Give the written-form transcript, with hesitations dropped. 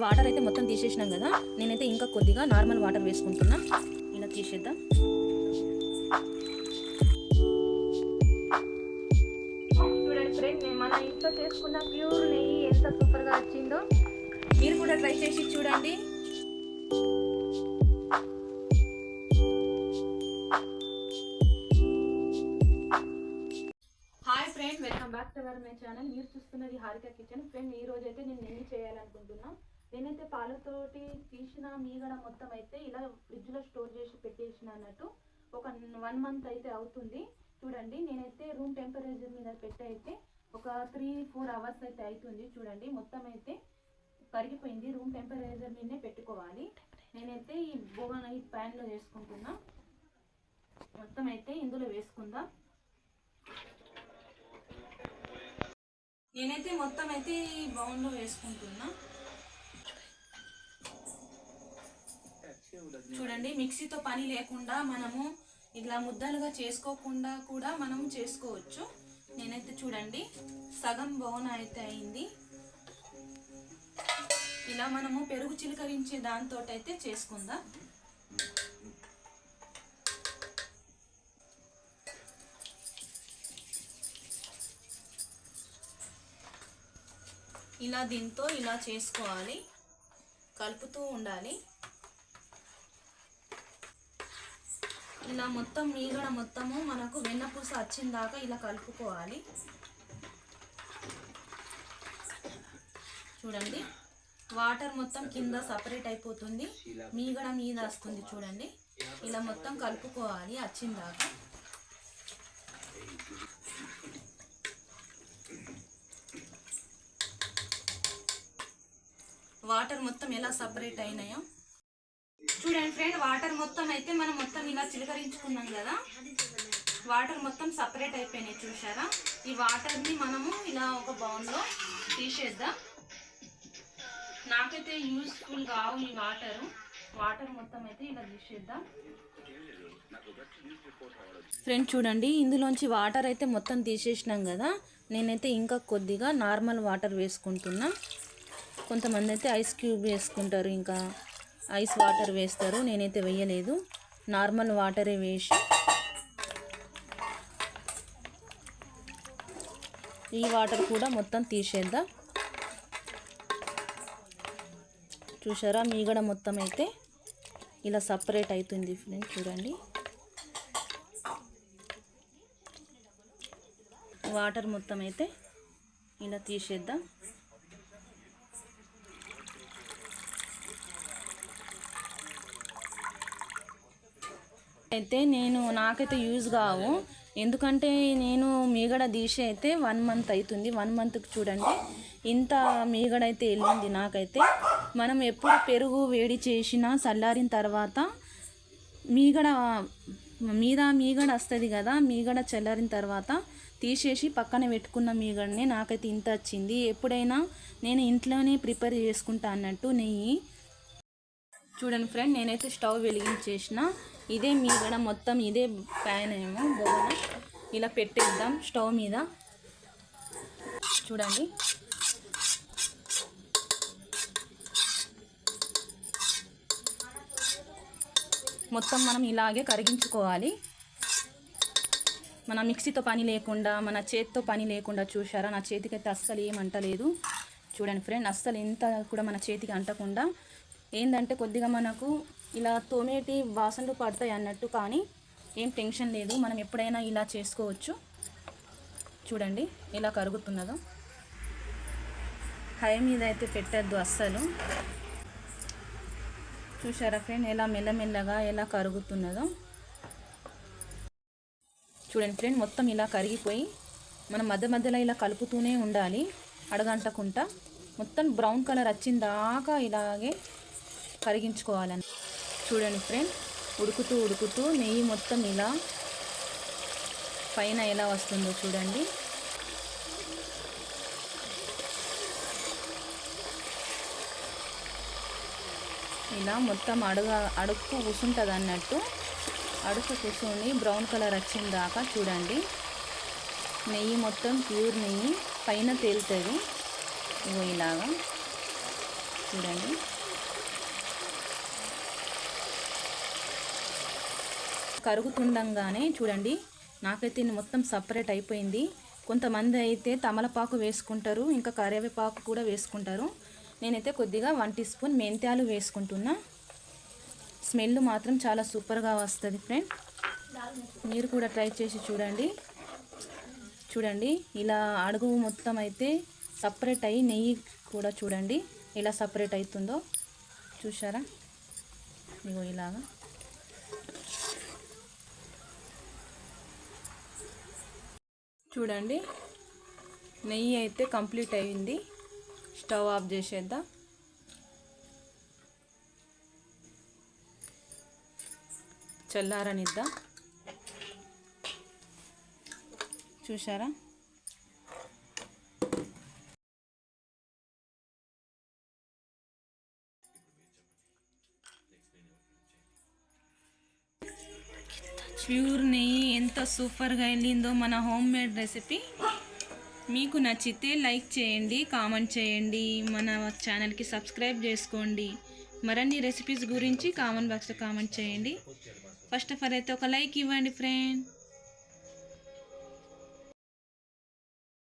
Water అయితే మొత్తం తీసేసినాం కదా, నేనైతే ఇంకా కొద్దిగా నార్మల్ వాటర్ వేసుకుంటున్నా. ఇలా తీసేద్దాం. చూడండి ఫ్రెండ్, మన ఇంట్లో చేసుకున్న ప్యూర్ నెయ్యి ఎంత సూపర్గా వచ్చిందో మీరు కూడా ట్రై చేసి చూడండి. Hi friend, welcome back to our my channel. మీరు చూస్తున్నది హారిక కిచెన్. ఫ్రెండ్, ఈ రోజు అయితే నేను నెయ్యి చేయాలనుకుంటున్నా. నేనైతే పాలతోటి తీసిన మీగడ మొత్తం అయితే ఇలా ఫ్రిడ్జ్లో స్టోర్ చేసి పెట్టేసిన అన్నట్టు. ఒక 1 మంత్ అయితే అవుతుంది. చూడండి, నేనైతే రూమ్ టెంపరేచర్ మీద పెట్టయితే ఒక 3-4 అవర్స్ అయితే అవుతుంది. చూడండి, మొత్తం అయితే కరిగిపోయింది. రూమ్ టెంపరేచర్ మీదనే పెట్టుకోవాలి. నేనైతే ఈ ప్యాన్లో వేసుకుంటున్నా. మొత్తం అయితే ఇందులో వేసుకుందాం. నేనైతే మొత్తం అయితే ఈ బౌల్లో వేసుకుంటున్నా. చూడండి, మిక్సీతో పని లేకుండా మనము ఇట్లా ముద్దలుగా చేసుకోకుండా కూడా మనము చేసుకోవచ్చు. నేనైతే చూడండి సగం బౌన్ అయితే అయింది. ఇలా మనము పెరుగు చిలకరించే దాంతో అయితే చేసుకుందాం. ఇలా దీంతో ఇలా చేసుకోవాలి, కలుపుతూ ఉండాలి. ఇలా మొత్తం మీగడ మొత్తము మనకు వెన్నపూస వచ్చిందాకా ఇలా కలుపుకోవాలి. చూడండి, వాటర్ మొత్తం కింద సపరేట్ అయిపోతుంది, మీగడ మీద వస్తుంది. చూడండి, ఇలా మొత్తం కలుపుకోవాలి వచ్చిందాకా. వాటర్ మొత్తం ఎలా సపరేట్ అయినాయో చూడండి ఫ్రెండ్. వాటర్ మొత్తం అయితే మనం మొత్తం ఇలా చిలకరించుకున్నాం కదా, వాటర్ మొత్తం సపరేట్ అయిపోయినాయి. చూసారా, ఈ వాటర్ని మనము ఇలా ఒక బౌల్లో తీసేద్దాం. నాకైతే యూస్ఫుల్ కావు ఈ వాటర్ మొత్తం అయితే ఇలా తీసేద్దాం. ఫ్రెండ్ చూడండి, ఇందులోంచి వాటర్ అయితే మొత్తం తీసేసినాం కదా, నేనైతే ఇంకా కొద్దిగా నార్మల్ వాటర్ వేసుకుంటున్నా. కొంతమంది అయితే ఐస్ క్యూబ్ వేసుకుంటారు, ఇంకా ఐస్ వాటర్ వేస్తారు. నేనైతే వేయలేదు, నార్మల్ వాటరే వేసి ఈ వాటర్ కూడా మొత్తం తీసేద్దాం. చూసారా, మీగడ మొత్తం అయితే ఇలా సపరేట్ అవుతుంది ఫ్రెండ్స్. చూడండి, వాటర్ మొత్తం అయితే ఇలా తీసేద్దాం. అయితే నాకైతే యూజ్ కావు, ఎందుకంటే నేను మీగడ తీసి అయితే 1 మంత్ అవుతుంది. 1 మంత్కి చూడండి ఇంత మీగడ అయితే వెళ్ళింది నాకైతే. మనం ఎప్పుడు పెరుగు వేడి చేసినా చల్లారిన తర్వాత మీగడ వస్తుంది కదా, మీగడ చల్లారిన తర్వాత తీసేసి పక్కన పెట్టుకున్న మీగడనే నాకైతే ఇంత వచ్చింది. ఎప్పుడైనా నేను ఇంట్లోనే ప్రిపేర్ చేసుకుంటా అన్నట్టు నెయ్యి. చూడండి ఫ్రెండ్, నేనైతే స్టవ్ వెలిగించేసిన. ఇదే మీగడ మొత్తం, ఇదే ప్యాన్ ఏమో బొగన ఇలా పెట్టేద్దాం స్టవ్ మీద. చూడండి, మొత్తం మనం ఇలాగే కరిగించుకోవాలి. మన మిక్సీతో పని లేకుండా, మన చేతితో పని లేకుండా. చూసారా, నా చేతికైతే అస్సలు ఏమంటలేదు. చూడండి ఫ్రెండ్, అస్సలు ఎంత కూడా మన చేతికి అంటకుండా. ఏంటంటే కొద్దిగా మనకు ఇలా తోమేటి వాసనలు పడతాయి అన్నట్టు, కానీ ఏం టెన్షన్ లేదు, మనం ఎప్పుడైనా ఇలా చేసుకోవచ్చు. చూడండి ఎలా కరుగుతున్నదో. హై మీద అయితే పెట్టద్దు అస్సలు. చూసారా ఫ్రెండ్, ఎలా మెల్లమెల్లగా ఎలా కరుగుతున్నదో. చూడండి ఫ్రెండ్, మొత్తం ఇలా కరిగిపోయి మనం మధ్య మధ్యలో ఇలా కలుపుతూనే ఉండాలి, అడగంటకుండా. మొత్తం బ్రౌన్ కలర్ వచ్చిందాకా ఇలాగే కరిగించుకోవాలని. చూడండి ఫ్రెండ్, ఉడుకుతూ నెయ్యి మొత్తం ఇలా పైన ఎలా వస్తుందో చూడండి. ఇలా మొత్తం అడుక్కు కూసుంటుంది అన్నట్టు. అడుక్కు కూర్చొని బ్రౌన్ కలర్ వచ్చిందాకా చూడండి. నెయ్యి మొత్తం ప్యూర్ నెయ్యి పైన తేలుతుంది. ఇలాగా చూడండి. కరుగుతుండగానే చూడండి, నాకైతే మొత్తం సపరేట్ అయిపోయింది. కొంతమంది అయితే తమలపాకు వేసుకుంటారు, ఇంకా కరివేపాకు కూడా వేసుకుంటారు. నేనైతే కొద్దిగా 1 టీ స్పూన్ మెంతాలు వేసుకుంటున్నా. స్మెల్ మాత్రం చాలా సూపర్గా వస్తుంది ఫ్రెండ్. మీరు కూడా ట్రై చేసి చూడండి. చూడండి, ఇలా అడుగు మొత్తం అయితే సపరేట్ అయ్యి నెయ్యి కూడా చూడండి ఎలా సపరేట్ అవుతుందో చూసారా. ఇగో ఇలాగా చూడండి, నెయ్యి అయితే కంప్లీట్ అయింది. స్టవ్ ఆఫ్ చేసేద్దాం. చల్లారనిద్దాం. చూసారా, ప్యూర్ నెయ్యి ఎంత సూపర్గా వెళ్ళిందో మన హోమ్ మేడ్ రెసిపీ. మీకు నచ్చితే లైక్ చేయండి, కామెంట్ చేయండి, మన ఛానల్కి సబ్స్క్రైబ్ చేసుకోండి. మరిన్ని రెసిపీస్ గురించి కామెంట్ బాక్స్లో కామెంట్ చేయండి. ఫస్ట్ ఆఫ్ ఆల్ అయితే ఒక లైక్ ఇవ్వండి ఫ్రెండ్.